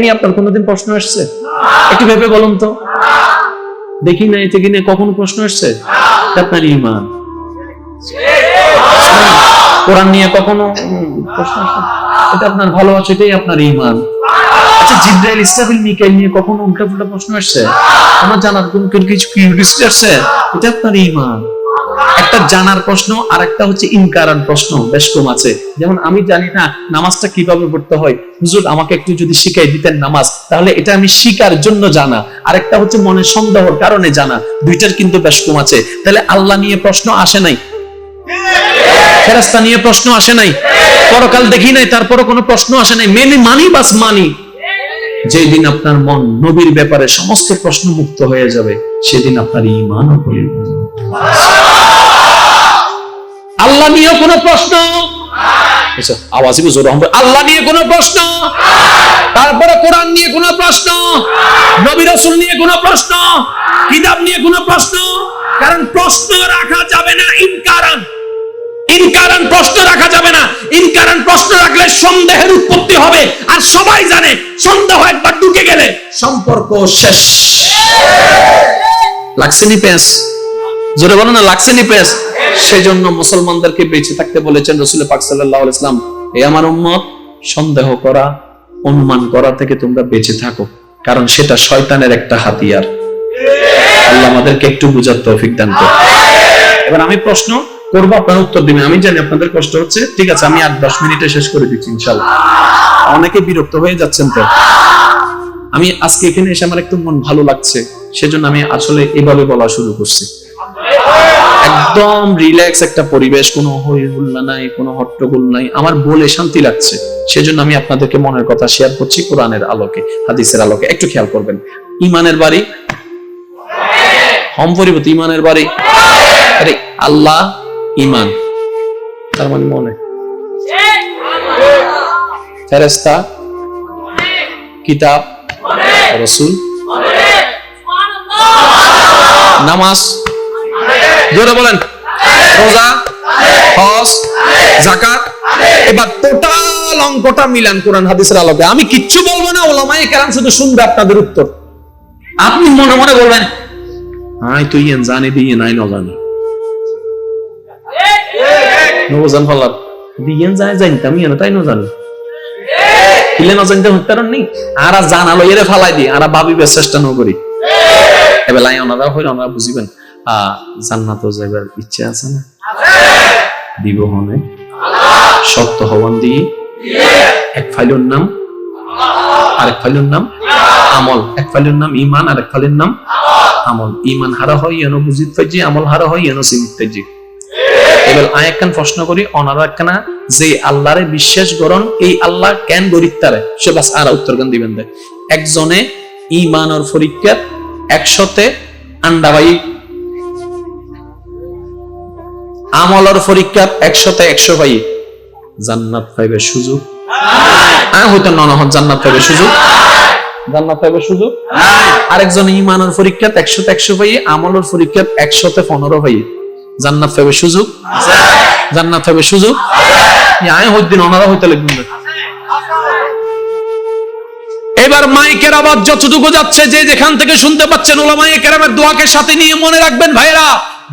নিয়ে আপনার কোনোদিন প্রশ্ন আসছে? একটু ভেবে বলুন তো, দেখি না এতে কিনে কখনো প্রশ্ন আসছে? আপনার ঈমান। কোরআন নিয়ে কখনো প্রশ্ন আসছে? এটা আপনার ভালোবাসা, এটাই আপনার ঈমান। আচ্ছা, জিবরাইল ইসরাফিল মিকাইল নিয়ে কখনো উল্টা প্রশ্ন আসছে? আমার জানার কোন কিছু কিউরিয়াসিটি আসছে? এটা আপনার ঈমান। একটা জানার প্রশ্ন আর একটা হচ্ছে ইনকারান প্রশ্ন, বেশ কম আছে। যেমন আমি জানি না নামাজটা কিভাবে পড়তে হয়, হুজুর আমাকে একটু যদি শিখাই দিতেন নামাজ, তাহলে এটা আমি শিকার জন্য জানা। আরেকটা হচ্ছে মনে সন্দেহের কারণে জানা। দুইটার কিন্তু বেশ কম আছে। তাহলে আল্লাহ নিয়ে প্রশ্ন আসে নাই, ফেরেশতা নিয়ে প্রশ্ন আসে নাই, পরকাল দেখি নাই তারপরে কোনো প্রশ্ন আসে নাই। মানি বাস মানি। যেদিন আপনার মন নবীর ব্যাপারে সমস্ত প্রশ্ন মুক্ত হয়ে যাবে, সেদিন আপনার ঈমানও পরিপূর্ণ। আল্লাহ নিয়ে কোনো প্রশ্ন, আওয়াজে জোর হবে, আল্লাহ নিয়ে কোনো প্রশ্ন, তারপরে কোরআন নিয়ে কোনো প্রশ্ন, নবী রাসূল নিয়ে কোনো প্রশ্ন, কিতাব নিয়ে কোনো প্রশ্ন। কারণ প্রশ্ন রাখা যাবে না ইনকারান। ইনকারান প্রশ্ন রাখা যাবে না। ইনকারান প্রশ্ন রাখলে সন্দেহের উৎপত্তি হবে, আর সবাই জানে সন্দেহ একবার ঢুকে গেলে সম্পর্ক শেষ। লাগছেনি পেঁচ? জোরে বলো না, লাগছেনি পেঁচ? সেজন্য মুসলমানদেরকে বেঁচে থাকতে বলেছেন রাসূল পাক সাল্লাল্লাহু আলাইহি ওয়াসাল্লাম, হে আমার উম্মত, সন্দেহ করা, অনুমান করা থেকে তোমরা বেঁচে থাকো, কারণ সেটা শয়তানের একটা হাতিয়ার। আল্লাহ আমাদেরকে একটু বুঝার তৌফিক দান করুন। এবার আমি প্রশ্ন করবো, আপনারা উত্তর দিবেন। আমি জানি আপনাদের কষ্ট হচ্ছে, ঠিক আছে, আমি 8-10 মিনিটে শেষ করে দিচ্ছি ইনশাআল্লাহ। অনেকে বিরক্ত হয়ে যাচ্ছেন তো। আমি আজকে এখানে এসে আমার একটু মন ভালো লাগছে, সেজন্য আমি আসলে এভাবে বলা শুরু করছি। একদম রিল্যাক্স একটা পরিবেশ, কোনো হই হুল্লা নাই, কোনো হট্টগোল নাই, আমার বলে শান্তি লাগছে। সেজন্য আমি আপনাদেরকে মনের কথা শেয়ার করছি কোরআনের আলোকে, হাদিসের আলোকে। একটু খেয়াল করবেন, ঈমানের বাড়ি হম পরিবর্তে, ঈমানের বাড়ি আরে আল্লাহ, ঈমান তার মানে মনে, ফেরেশতা, কিতাব, রাসূল, নামাজ, জোরে বলেন, রোজা, হজ, যাকাত। এবার টোটাল অঙ্কটা মিলান কোরআন হাদিসের আলোকে। আমি কিচ্ছু বলবো না, উলামায়ে কেরাম শুধু শুনবে আপনাদের উত্তর। আপনি মনে মনে বলবেন, আই তুই জানি দিয়ে নাই না জানি নবজান ফলার দিয়েন যায় জানতাম ইয়ে তাই না জানি কিলে না জানতে হতে নেই। আর জানালো এরে ফালাই দিই, আর ভাবিবার চেষ্টা ন করি। এবার ওনারা হইলে ওনারা বুঝিবেন, জান্নাত যাইবার ইচ্ছা আছে না? দিব মনে সত্য হওয়ান দিয়ে এক ফাইলের নাম, আরেক ফাইলের নাম আমল। এক ফাইলের নাম ঈমান, আরেক ফাইলের নাম আমল। ঈমান হারা হয় এনো বুঝিত পাইজি, আমল হারা হয় এনো চিনিত পাইজি। এবার আরেকখান প্রশ্ন করি, অনারা একখানা যে আল্লাহরে বিশ্বাস করন, এই আল্লাহ কেন গরিব তারে সে বাস আর উত্তর গান দিবেন। দেয় একজনে ঈমানের পরীক্ষা 100তে আন্ডা ভাই, আমলের পরীক্ষা 100তে 100 ভাই, জান্নাত পাইবে সুযোগ হয়তো নন, জান্নাত পাইবে সুযোগ, জান্নাত পাইবে সুযোগ। আরেকজন ঈমানের পরীক্ষা 100তে 100 ভাই, আমলের পরীক্ষা 100তে 15 ভাই, জান্নাত পাবে সুযোগ, জান্নাত পাবে সুযোগ। আয় হইদিন ওনারা হইতে লাগবেন। এবার মাইকের আওয়াজ যতটুকু যাচ্ছে, যে যেখান থেকে শুনতে পাচ্ছেন, উলামায়ে কেরামের দোয়াকে সাথে নিয়ে মনে রাখবেন ভাইরা,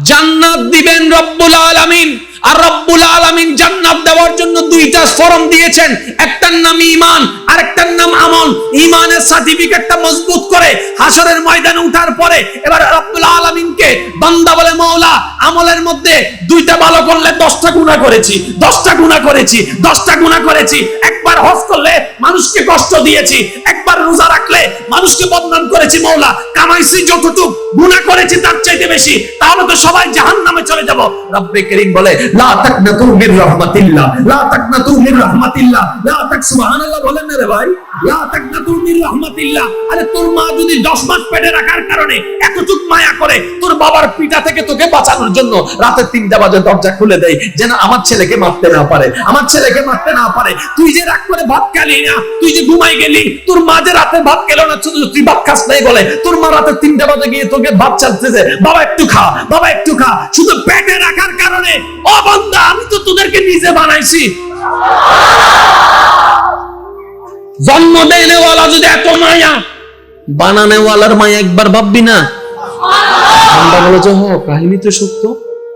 জান্নাত দিবেন রব্বুল আলামিন। আর রব্বুল আলামিন জান্নাত দেওয়ার জন্য দুইটা ফরম দিয়েছেন, একটার নাম ঈমান, আরেকটার নাম আমল। ঈমানের সার্টিফিকেটটা মজবুত করে হাসরের ময়দানে উঠার পরে এবার রব্বুল আলামিনকে বান্দা বলে, মাওলা আমলের মধ্যে দুইটা ভালো করলে 10টা গুনাহ করেছি, 10টা গুনাহ করেছি, 10টা গুনাহ করেছি। একবার হজ করলে মানুষকে কষ্ট দিয়েছি, একবার রোজা রাখলে মানুষকে বদনাম করেছি, মাওলা কামাইছি যতটুক, গুনাহ করেছি তার চাইতে বেশি, তাহলে তো সবাই জাহান্নামে চলে যাব। রব্বে করিম বলে, লা তাকনাতু মির রাহমাতিল্লাহ, লা তাকনাতু মির রাহমাতিল্লাহ, লা তাক সুবহানাল্লাহ বলেন না রে ভাই, লা তাকনাতু মির রাহমাতিল্লাহ। আরে তোর মা যদি 10 মাস পেটে রাখার কারণে এতটুক মায়া করে, তোর বাবার পিঠা থেকে তোকে বাঁচানোর জন্য রাতে 3টা বাজে দরজা খুলে দেয়, যেন আমার ছেলেকে মারতে না পারে, আমার ছেলেকে মারতে না পারে। তুই যে রাগ করে ভাত খালি না, তুই যে ঘুমাই গেলি, তোর মা যে রাতে ভাত খেলো না, তুই ভাত খাস নাই বলে তোর মা রাতে 3টা বাজে গিয়ে তোকে ভাত চালতেছে, বাবা একটু খা, বাবা একটু খা, শুধু পেটে রাখার কারণে। ও বান্দা, আমি তো তোদেরকে নিজে বানাইছি। জন্ম দেনেওয়ালা যদি এত মায়া, বানানেওয়ালার মায়া একবার ভাববি না? আমরা বলে যে কাহিনী তো সত্য,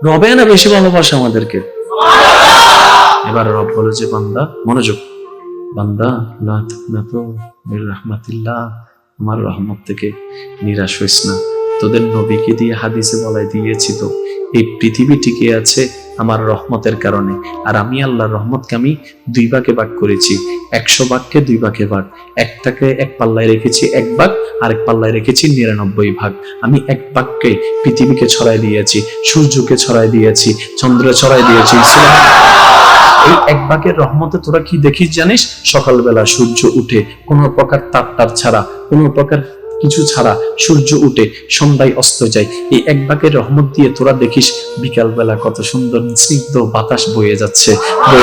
রবে না বেশি ভালোবাসে আমাদেরকে। এবার রব বলে যে বান্দা মনোযোগ, বান্দা লা তাকনাতু মির রাহমাতিল্লাহ, আমার রহমত থেকে নিরাশ হইস না। তোদের নবীকে দিয়ে হাদিসে বলাই দিয়েছি তো, এই পৃথিবী টিকে আছে আমার রহমতের কারণে। আর আমি আল্লাহর রহমতকে আমি 2 ভাগে ভাগ করেছি, 100 ভাগকে 2 ভাগে ভাগ। একটাকে এক পাল্লায় রেখেছি 1 ভাগ, আরেক পাল্লায় রেখেছি 99 ভাগ। আমি 1 ভাগকে পৃথিবীকে ছড়াই দিয়েছি, সূর্যকে ছড়াই দিয়েছি, চন্দ্র ছড়াই দিয়েছি। এই 1 ভাগের রহমতে তোরা কি দেখিস জানিস? সকালবেলা সূর্য উঠে কোনো প্রকার তার ছাড়া, কোনো প্রকার কিছু ছাড়া সূর্য উঠে সন্ধ্যায় অস্ত যায়। এই 1 ভাগের রহমত দিয়ে তোরা দেখিস বিকাল বেলা কত সুন্দর স্নিগ্ধ বাতাস বয়ে যাচ্ছে। এই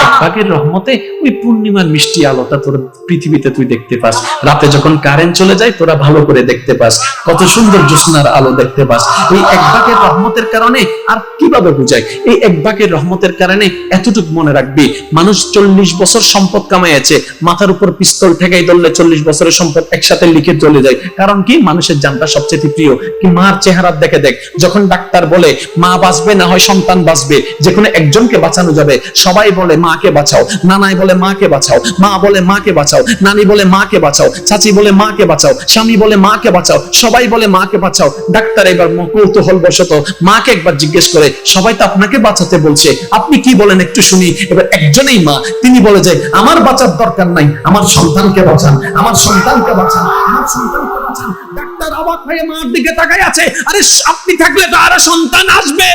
1 ভাগের রহমতে ওই পূর্ণিমার মিষ্টি আলোটা তোরা পৃথিবীতে তুই দেখতে পাস। রাতে যখন কারেন্ট চলে যায় তোরা ভালো করে দেখতে পাস, কত সুন্দর জ্যোৎস্নার আলো দেখতে পাস। এই 1 ভাগের রহমতের কারণে আর কিভাবে বুঝাই? এই 1 ভাগের রহমতের কারণে এতটুকু মনে রাখবি, মানুষ 40 বছর সম্পদ কামাইছে, মাথার উপর পিস্তল ঠেকাই ধরলে 40 বছরের সম্পদ একসাথে লিখে চলে যায়। কারণ কি? মানুষের জানটা সবচেয়ে প্রিয়। কি মার চেহারা দেখে দেখ, যখন ডাক্তার বলে মা বাঁচবে না হয় সন্তান বাঁচবে, যে কোনো একজনকে বাঁচানো যাবে, সবাই বলে মাকে বাঁচাও, নানাই বলে মাকে বাঁচাও, মা বলে মাকে বাঁচাও, নানি বলে মাকে বাঁচাও, চাচি বলে মাকে বাঁচাও, স্বামী বলে মাকে বাঁচাও, সবাই বলে মাকে বাঁচাও। ডাক্তার এবার কৌতূহল বশত মাকে একবার জিজ্ঞেস করে, সবাই তো আপনাকে বাঁচাতে বলছে, আপনি কি বলেন একটু শুনি। এবার একজনেই মা, তিনি বলে যে আমার বাঁচার দরকার নাই, আমার সন্তানকে বাঁচান, আমার সন্তানকে বাঁচান, আমার সন্তানকে বাঁচান। ডাক্তার অবাক হয়ে মার দিকে তাকায় আছে, আরে আপনি থাকলে তো আরো সন্তান আসবে।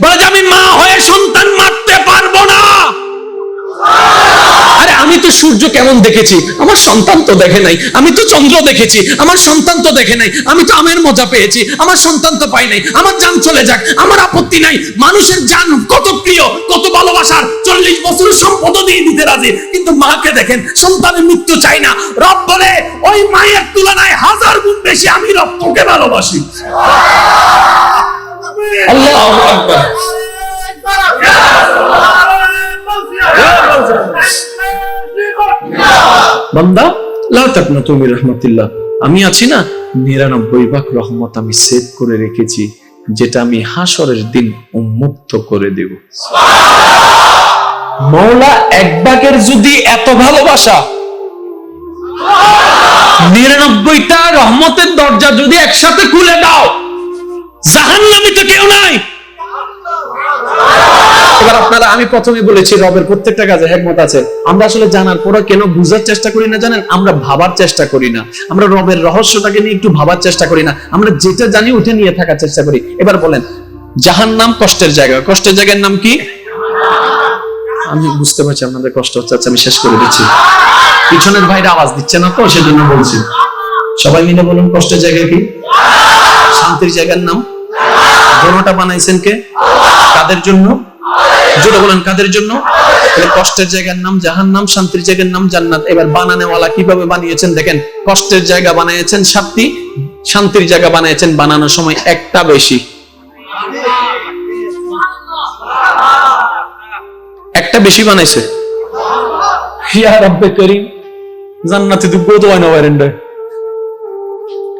বলে যে আমি মা হয়ে সন্তান মারতে পারবো না। আরে আমি তো সূর্য কেমন দেখেছি, আমার সন্তান তো দেখে নাই। আমি তো চন্দ্র দেখেছি, আমার সন্তান তো দেখে নাই। আমি তো আমের মজা পেয়েছি, আমার সন্তান তো পাই নাই। আমার জান চলে যাক, আমার আপত্তি নাই। মানুষের জান কত প্রিয়, কত ভালোবাসার, 40 বছরের সম্পদ দিয়ে দিতে রাজি, কিন্তু মাকে দেখেন, সন্তানের মৃত্যু চাই না। রব বলে ওই মায়ের তুলনায় 1000 গুণ বেশি আমি রব তোকে ভালোবাসি। আল্লাহু আকবার। বান্দা লা তাকনাতু মির রাহমাতিল্লাহ, আমি আছি না 99 ভাগ রহমত আমি সেভ করে রেখেছি, যেটা আমি হাসরের দিন উন্মুক্ত করে দেব। মওলা 1 ভাগের যদি এত ভালোবাসা, 99টা রহমতের দরজা যদি একসাথে খুলে দাও, জাহান্নামী তো কেউ নাই। এবার আপনারা, আমি প্রথমে বলেছি রবের প্রত্যেকটা কাজে হিকমত আছে। আমরা আসলে জানার পরে কেন বুঝার চেষ্টা করি না জানেন? আমরা ভাবার চেষ্টা করি না, আমরা রবের রহস্যটাকে নিয়ে একটু ভাবার চেষ্টা করি না, আমরা যেটা জানি ওটা নিয়ে থাকার চেষ্টা করি। এবার বলেন, জাহান্নাম কষ্টের জায়গা, কষ্টের জায়গার নাম কি? আমি বুঝতে পারছি আপনাদের কষ্ট হচ্ছে, আচ্ছা আমি শেষ করে দিচ্ছি। পিছনের ভাইরা আওয়াজ দিচ্ছে না তো, সেজন্য বলছি। সবাই মিলে বলুন, কষ্টের জায়গা কি? শান্তির জায়গার নাম? দোনোটা বানাইছেন কে? কাদের জন্য? জোরে বলেন, কাদের জন্য? কষ্টের জায়গার নাম জাহান্নাম, শান্তির জায়গার নাম জান্নাত। এবার বানানেওয়ালা কিভাবে বানিয়েছেন দেখেন। কষ্টের জায়গা বানিয়েছেন 7টি, শান্তির জায়গা বানিয়েছেন বানানোর সময় 1টা বেশি। 1টা বেশি বানাইছে। ইয়া রব্বে করিম, জান্নাতে দুব্বো তো হয় না বাইরেন্ডা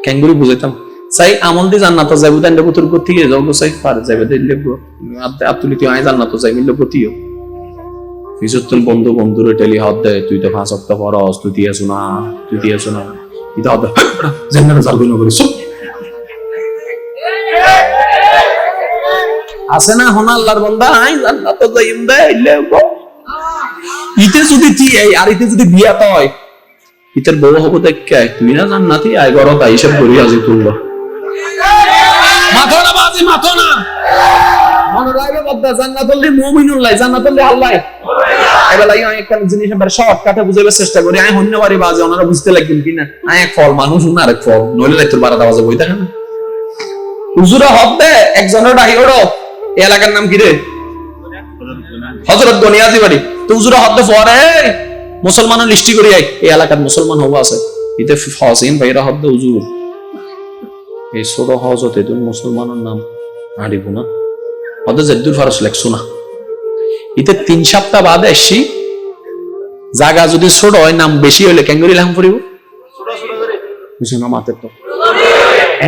ক্যাঙ্গুরি বুঝাইতাম চাই আমল দি জান্নাত যাইব দেন কতর গতি যাও গো চাই পার যাইবে দিলে গো আতুলিতি আই জান্নাত যাই মিলে গতিও ফিজতুল বন্ধু বন্ধুরে টেলি হাত দেয়, তুই তো 5 সপ্তাহ পর তুই দিয়েছ না, তুই দিয়েছ না, এটা হবে জান্নাতে যাবো না করে সব আছে না। হন আল্লাহর বান্দা আই জান্নাত যাইম দেইলে গো ইতে যদি তুই আর ইতে যদি বিয়া হয় ইতের বউ হবো দেখে তুই না জান্নাতি আয় গরো তাই সব করি আজি তুললো মাথা না বাজি মাথা না মনে রাখবে বদ্দা জান্নাতুল্লাহ মুমিনুল্লাহ জান্নাতুল্লাহ আল্লাহ এবেলা আমি একটা জিনিস আমরা শর্টকাটে বুঝাবার চেষ্টা করি। আমি হন্যবাড়ি বাজে ওনারা বুঝতে লাগবেন কিনা। আমি এক ফল মানুষ না আরেক ফল নইলে রাইতের 12টা বাজে বই থাকে না হুজুরা হক দে একজনের ডাহি ওড়ো এই এলাকার নাম কি রে হযরত গনিয়াজি বাড়ি তো হুজুরা হক দে পরে মুসলমানের লিস্টি করি এই এলাকার মুসলমান হওয়া আছে ইতে ফাসিন ভাইরা হক দে হুজুর এই ছোট হজরত এদুন মুসলমানের নাম আড়িব না হদ জেদ্দুর ফারস লেখছো না ইতে 3 সপ্তাহ বাদে আসি জায়গা যদি ছোট হয় নাম বেশি হইলে ক্যাঙ্গুরি লাম পড়িব বুঝছো না মাতে তো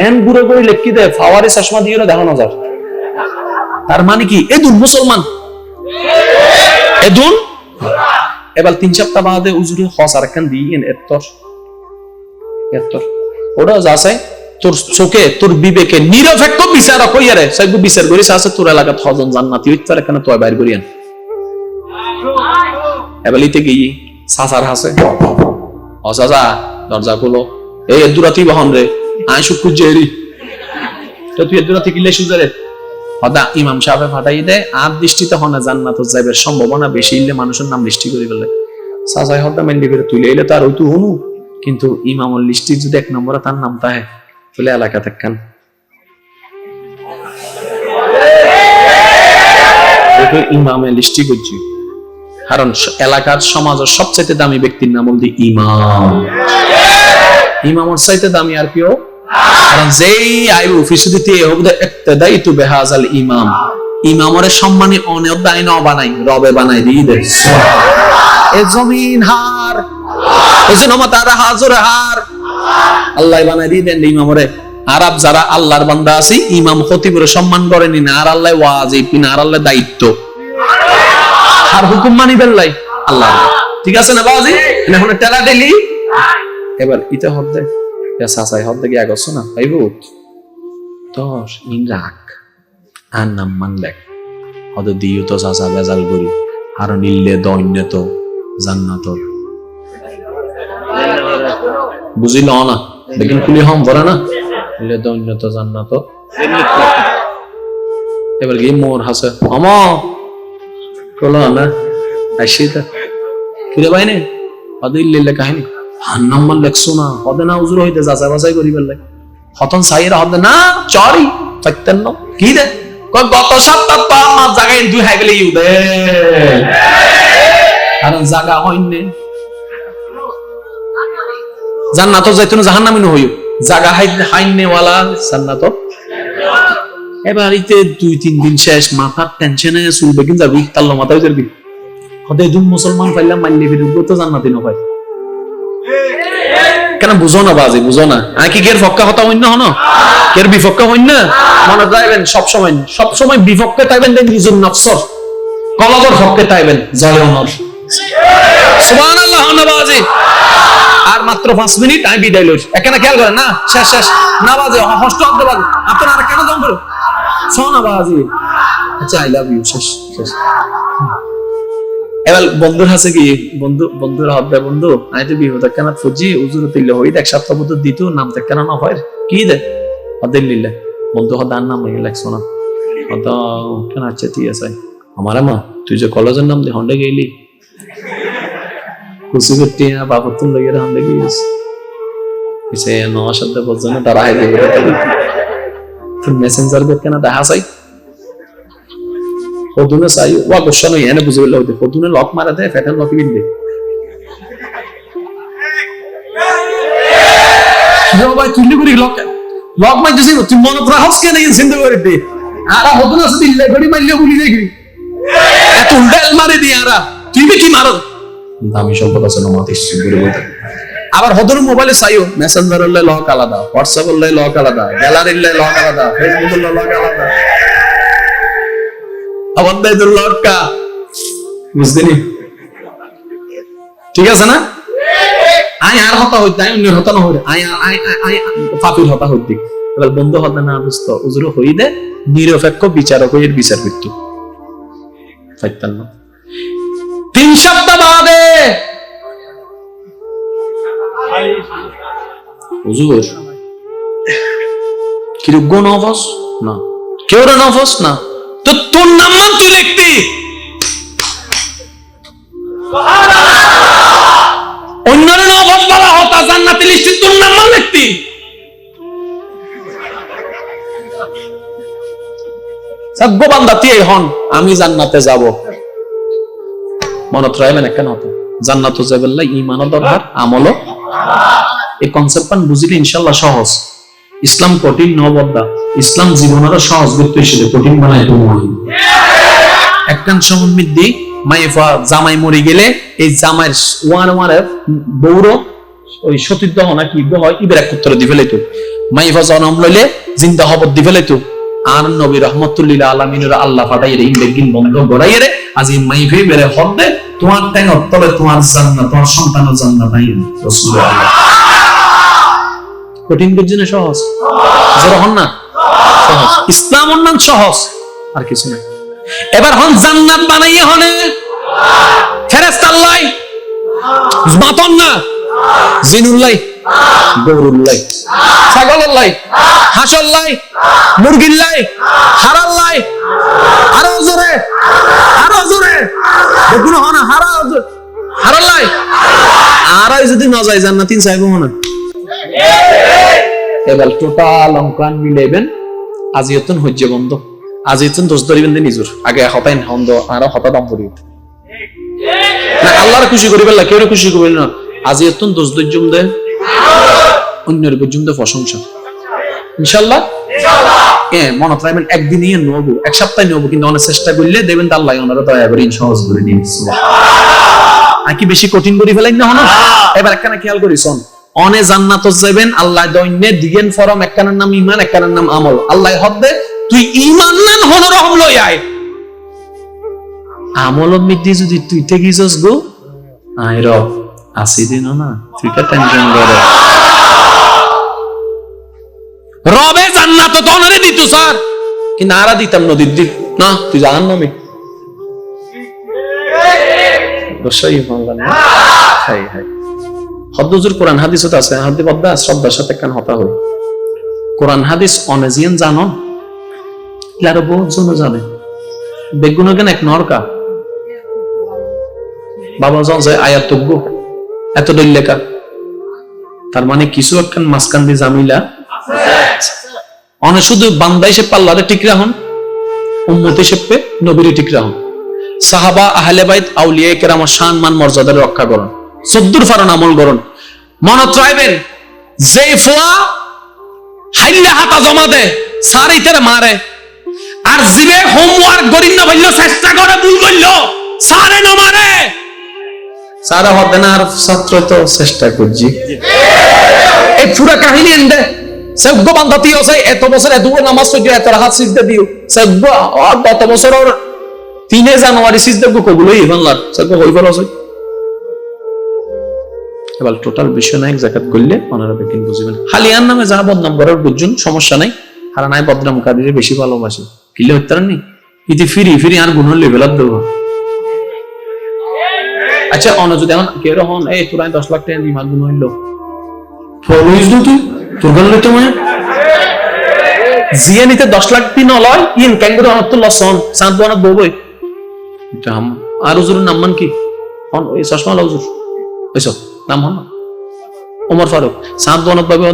এন গুড়ো করে লেখি দেয় ফাওয়ারে চশমা দিয়ে দেখানো যায় তার মানে কি এদুন মুসলমান এদুন এবার 3 সপ্তাহ বাদে উজুরে হস আর একখান দিয়েন এত্তর ওটা যাচ্ছে তোর চোখে তোর বিবেকে নিরপেক্ষ বিচার কইয়ারে সাইগু বিচার করিস আছে তোর এলাকাত হজন জান্নাতি হইতার এখানে তোয় বাইর করিয়ান এবার ইতে গিয়ে সাসার হাসে ও সাসা দরজা খুলো এই দুরাতি বহন রে আয় শুকুর জেরি তো তুই দুরাতি কিলে সুজারে হদা ইমাম সাহেব ফাটাই দে আর দৃষ্টিতে হনা জান্নাত যাইবার সম্ভাবনা বেশি ইলে মানুষের নাম লিস্টি করে ফেলে সাসাই হদা মেন্ডি করে তুলে এলে তার ওই তো হনু কিন্তু ইমামুল লিস্টি যদি 1 নম্বরে তার নাম তাহে তাহলে এলাকা থাকান ইমামে লিস্টি করছি কারণ এলাকার সমাজের সবচেয়ে দামি ব্যক্তির নাম হল ইমাম ইমামের চাইতে দামি আর কেউ কারণ যেই আইব অফিসে দিতে হবে ইক্তদাই তু বিহাযাল ইমাম ইমামের সম্মানে অনেক দায় ন বানাই রবে বানাই দিয়ে দে এ জমিন হার এজন্য মাতারা হাজর হার আল্লাহ বানাই দিয়ে দেন ইমামরে আরব যারা আল্লাহর বান্দা আছে ইমাম খতিবের সম্মান করেনি না আর আল্লাহ ওয়াজিব না আর আল্লাহ দায়িত্ব আর হুকুম মানিবেন লাই আল্লাহ ঠিক আছে না বাজি এখন টেলা দিলি এবার ইতে হদ্দে সাসাই হদ্দে গিয়া গছ না পাইব তোর ইন রাখ আর নাম মানলে হদে দিও তো সাসা বেজাল করি আর নিলে দৈন্য তো জান্নাতর বুঝিল না দেখেন কুলি হম ভরে না নিলে দৈন্য তো জান্নাত এবার গিয়ে মোর হাসে আমা কলো না আইসিতা কিরে বাইনে অদিল লিলে কাহিনী হান নাম্বার লেখছো না হদে না উজুর হইতে যাচাই বাছাই করি ফেললে হতন সাইরা হদে না চরি চাইতেন না কি দে গত সপ্তাহ তো আমার জায়গায় দুই হাই গেলে ইউদে কারণ জায়গা হইনে জান্নাত যাইতো না জাহান্নামে হইও জায়গা হাইনে ওয়ালা জান্নাত এবার ইতে 2-3 দিন শেষ মাথার টেনশনে চলবে কিন্তু যাবি তাল্লা মাথায় যাবি হদে দুন মুসলমান পাইলাম মানলে ফিরব তো জান্নাতি না পাই কেন বুঝো না বাজে বুঝো না আর কি কের ফক্কা হতা হইন না হনো কের বিপক্ষ হইন না মনে রাখবেন সব সময় বিপক্ষে তাইবেন দেন নিজের নফসর কলবর পক্ষে তাইবেন জালেমর সুবহানাল্লাহ না বাজে আর মাত্র 5 মিনিট আমি বিদায় লই এখানে খেয়াল করেন না শেষ না বাজে হস্ত আনতে বাজে আপনারা আর কেন দাম করো সোনা বাজে আচ্ছা আই লাভ ইউ শেষ এবার বন্ধুর হাসে কি বন্ধুর হাত দেয় বন্ধু আমি তো বিপদ কেন ফুজি উজুর তিলে হই এক সপ্তাহ মতো দিত নাম তে কেন না হয় কি দে হদিল লিলে বন্ধু হদার নাম হই লাগছো না হদ কেন আছে ঠিক আছে আমার মা তুই যে কলেজের নাম দিয়ে হন্ডে গেলি খুশি করতে বাপর তুল লইয়া হন্ডে গিয়েছিস এসে নয়া শব্দ বলছেন তারা হাই দেবে তুই মেসেঞ্জার বে কেন দেখা চাই ফদুনে চাই ওয়া কোশ্চেন এনে বুঝে গেল হতে ফদুনে লক মারা দেয় ফ্যাটেন লক বিল দে কিও ভাই তুই লিগুরি লক মাই দিছিস তুই মনে রাখস কেন এই চিন্তা করে দে আরা ফদুনে আছে দিল্লে গড়ি মারলে গুলি যাই এত উল্টা মারে দি আরা তুই কি মারো দামি সম্পদ আছে না মাতিস করে বলতে আবার হদর মোবাইলে চাইও মেসেঞ্জার এর লক আলাদা হোয়াটসঅ্যাপ এর লক আলাদা গ্যালারি এর লক আলাদা ফেসবুক এর লক আলাদা আবাদাইদুল লক্কা বুঝদিনি ঠিক আছে না আই আর হতা হইতে আই অন্য হতা না হইতে আই ফাপিল হতা হইতে এবার বন্ধ হতা না বুঝত উজুর হই দে নিরপেক্ষ বিচারকের বিচার করতে ফাইতাল না 3 সপ্তাহ বাদে হুজুর কি রুগো নফস না কেউ নফস না তো তোর নাম মান তুই লিখতি অন্যের নফস বলা হতা জান্নাতি লিস্টে তোর নাম মান লিখতি সগ্গ বান্দা তুই হন আমি জান্নাতে যাব মনত রাখবেন কেন হতো জান্নাতে যাবেল্লা ঈমান দরকার আমল এই কনসেপ্ট পান বুঝিলে ইনশাআল্লাহ সহজ ইসলাম কঠিন নবদ্দা ইসলাম জীবনের সহজ করতে হিসেবে কঠিন বানায় তুমি একখান সমন্বিত মাইফা জামাই মরে গেলে এই জামাইয়ের ওয়ান বৌর ওই সতীর্থ নাকি হয় ইবেরা কুত্তর দি ফেলাইতো মাইফা জনম লইলে জিন্দা হবত দি ফেলাইতো আর নবী রহমতুল্লাহ আলামিনের আল্লাহ ফাটাই রে ইনবেগিন বন্ধ গড়াই রে আজ এই মাইফে বেরে হদে তোমার টেঙ্গর তলে তোমার জান্নাত তোমার সন্তানের জান্নাত নাই রাসূলুল্লাহ কঠিন বুঝছেন সহজ জোর হন না সহজ ইসলাম অন্যান সহজ আর কিছু নাই এবার হন জান্নাত বানাইয়া হনে ফেরেশতা আল্লাহ মাতন না জিনুল্লাহ গৌরুল্লাহ ছাগলুল্লাহ হাঁসুল্লাহ মুরগিল্লাহ হারাল্লাহ আরো জোরে দেখুন হনা হারাল্লাহ আর যদি না যায় জান্নাতিন চাইবো না এবার টোটাল অঙ্কান মিলাইবেন আজিয়তন হজ্জে বন্ধ আজিয়তন দোষ ধরিবেন দে নিজুর আগে হতাইন হন্দ আর হতা দাম করি না আল্লাহর খুশি করিবেন না কেউ খুশি করিবেন না আজিয়তন দোষ ধৈর্যম দে অন্যের পর্যন্ত প্রশংসা ইনশাআল্লাহ মনে রাখবেন একদিনই নব এক সপ্তাহে নব কিন্তু অনেক চেষ্টা করলে দেখবেন আল্লাহ ওনারা দয়া করে সহজ করে দিন আর কি বেশি কঠিন করে ফেলেন না হনো এবার একখানা খেয়াল করিস অনে জান্নাত যাবেন আল্লাহ দৈন্যে দিগেন ফরম একখানার নাম ঈমান একখানার নাম আমল আল্লাহ হদে তুই ঈমান নান হন রহম লই আয় আমল মিটি যদি তুই ঠেকিছস গো আই রব আসি দিন না তুই কা টেনশন করে রবে জান্নাত তো অনরে দিত স্যার কিন্তু আরা দিতাম নদী দিত না তুই জাহান্নামে দশাই মানলা না হাই হাই হদ্দুজুর কোরআন হাদিসত আছে হাদি বদ্দা শ্রদ্ধার সাথে কান হতা হয় কোরআন হাদিস অনেজিয়ান জানো লারো বহুত জন জানে বেগুন কেন এক নরকা বাবা জন যায় আয়াত তগ্গু এত দল লেখা তার মানে কিছু একখান মাসকান দি জামিলা অনে শুধু বান্দা হিসেবে পাল্লারে ঠিক রাখুন উম্মত হিসেবে নবীরে ঠিক রাখুন সাহাবা আহলে বাইত আউলিয়া কেরামের শান মান মর্যাদা রক্ষা করুন সদ্দুর ফারন আমল করুন মনত রাখবেন যে ফোয়া হাইল্লা হাতা জমা দে সারিতে মারে আর জিবে হোমওয়ার্ক করিন না বললো চেষ্টা করে ভুল করলো সারে না মারে সারা হবে না আর ছাত্র তো চেষ্টা করছি এই পুরো কাহিনী এন্ডে সব বান্ধাতি আছে এত বছর এত নামাজ পড়িও এত রাত সিজদা দিও সব গত বছর 3 জানুয়ারি সিজদা কবুলই বাংলার সব হইবার আছে এবার টোটাল বিষয় নাই যাকাত করলে ওনারা বেকিন বুঝবেন হালিয়ান নামে যা বদনাম করার বুঝুন সমস্যা নাই আর নাই বদনাম কারীরে বেশি ভালোবাসি কিলে হইতার নি ইতি ফিরি আর গুণ লেভেল দেব আচ্ছা অন যদি এখন কে রহন এই তোরা 10 লাখ টাকা দিমাগ গুণ হইলো ফলোইস দুটি তোর গলে তো মানে জিয়া নিতে 10 লাখ দিন লয় ইন ক্যাঙ্গুরু অনত লসন সাত বনাত ববই এটা আর হুজুরের নাম মান কি অন এই চশমা হুজুর ওইসব নাম হন ওমর ফারুক সাত বনাত পাবে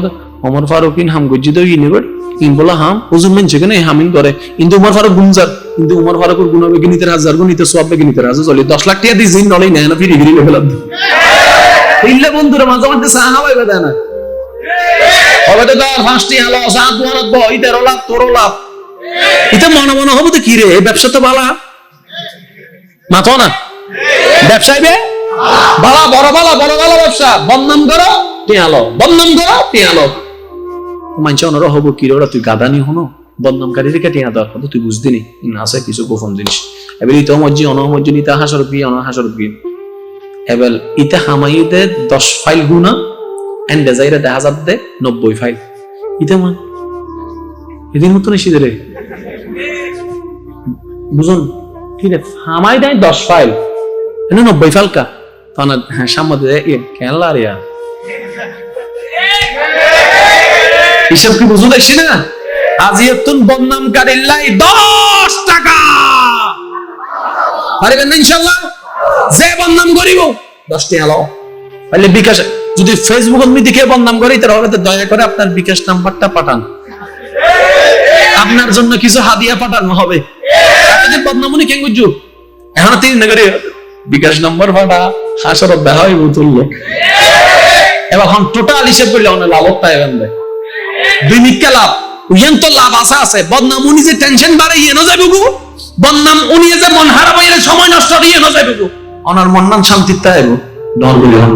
ওমর ফারুক ইন হাম গজ্জি দই নিবে ইন বলা হাম হুজুর মেন যেখানে হামিন করে কিন্তু ওমর ফারুক গুনজার কিন্তু ওমর ফারুকের গুণ হবে গিনিতে 1000 গুণ নিতে সব গিনিতে 1000 চলে 10 লাখ টাকা দি জিন নলেই না না ফিরি লেভেল ইল্লে বন্ধুরা মাঝে মাঝে সাহা হইবে না হবে তো 5টি হলো সাত বনাত বই 13 লাখ 13 লাখ এটা মনে হবে তো কি রে ব্যবসা তো ভালো মাথা না ব্যবসায় বে বালা বড় ব্যবসা বদনাম করো টিয়ালো বদনাম করো টিয়ালো মানছে ওনারা হবো কি রে তুই গাদানি হনো বদনামকারীর কে টিয়া দেওয়ার কথা তুই বুঝদিনি না আছে কিছু গোপন জিনিস এবার ইতো মজ্জি অনমজ্জি নিতে হাসর বি অনহাসর বি এবার ইতে হামাইতে 10 ফাইল গুনা এন্ড যাইরা 1000 দে 90 ফাইল ইতে মান এদিন মত নিশি রে বুঝুন ঠিক আছে হামাই দেয় 10 ফাইল এনে 90 ফাইল কা তানা সামনে দে কেলা রিয়া হিসাব কি বুঝু দেখছি না আজিয়াতুন বদনামকারীর লাই 10 টাকা পারবেন না ইনশাআল্লাহ যে বদনাম করিব 10 টাকা লাও তাহলে বিকাশ যদি ফেসবুকের মধ্যে কে বদনাম করি তাহলে তো দয়া করে আপনার বিকাশ নাম্বারটা পাঠান আপনার জন্য কিছু হাদিয়া পাঠানো হবে আপনি বদনামনি কেন বুঝু এখন 3 নগরে বিকাশ নাম্বার পাঠা হাসর দেখাই বুতুল্লো এবার এখন টোটাল হিসাব করলে অনেক লাভটা পাইবেন দুই মিনিট লাভ উইয়ান তো লাভ আছে বদনামনি যে টেনশন বাড়ে ইয়েনো যাবে গো বন্নাম উনি যে মন হারাবো এর সময় নষ্ট দিয়ে না যাইব ওনার মন নাম শান্তিতে আইব ডরগুলি হন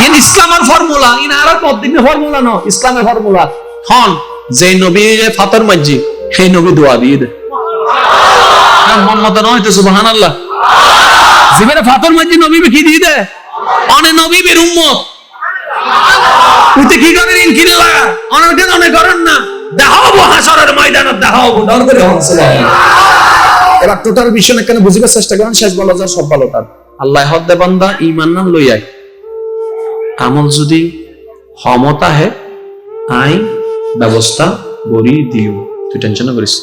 ইন ইসলামের ফর্মুলা ইন আর পদ্ধতির ফর্মুলা ন ইসলামের ফর্মুলা হন যে নবী ফাতর মাজি সেই নবী দোয়া দিয়ে দে মন মত নয় তো সুবহানাল্লাহ জিবের ফাতর মাজি নবী কি দিয়ে দে অনে নবী বের উম্মত উতে কি করেন ইনকিনে লাগা অনেক কেন অনেক করেন না দেখাবো হাসরের ময়দানে দেখাবো ডর করে হন সুবহানাল্লাহ এবার টোটাল বিষয় কেন বুঝিবার চেষ্টা করেন শেষ বলা যায় সব ভালো তার আল্লাহ হদ দে বান্দা ঈমান নাম লই আই আমল যদি ক্ষমতা হে আই ব্যবস্থা করি দিও তুই টেনশন করিস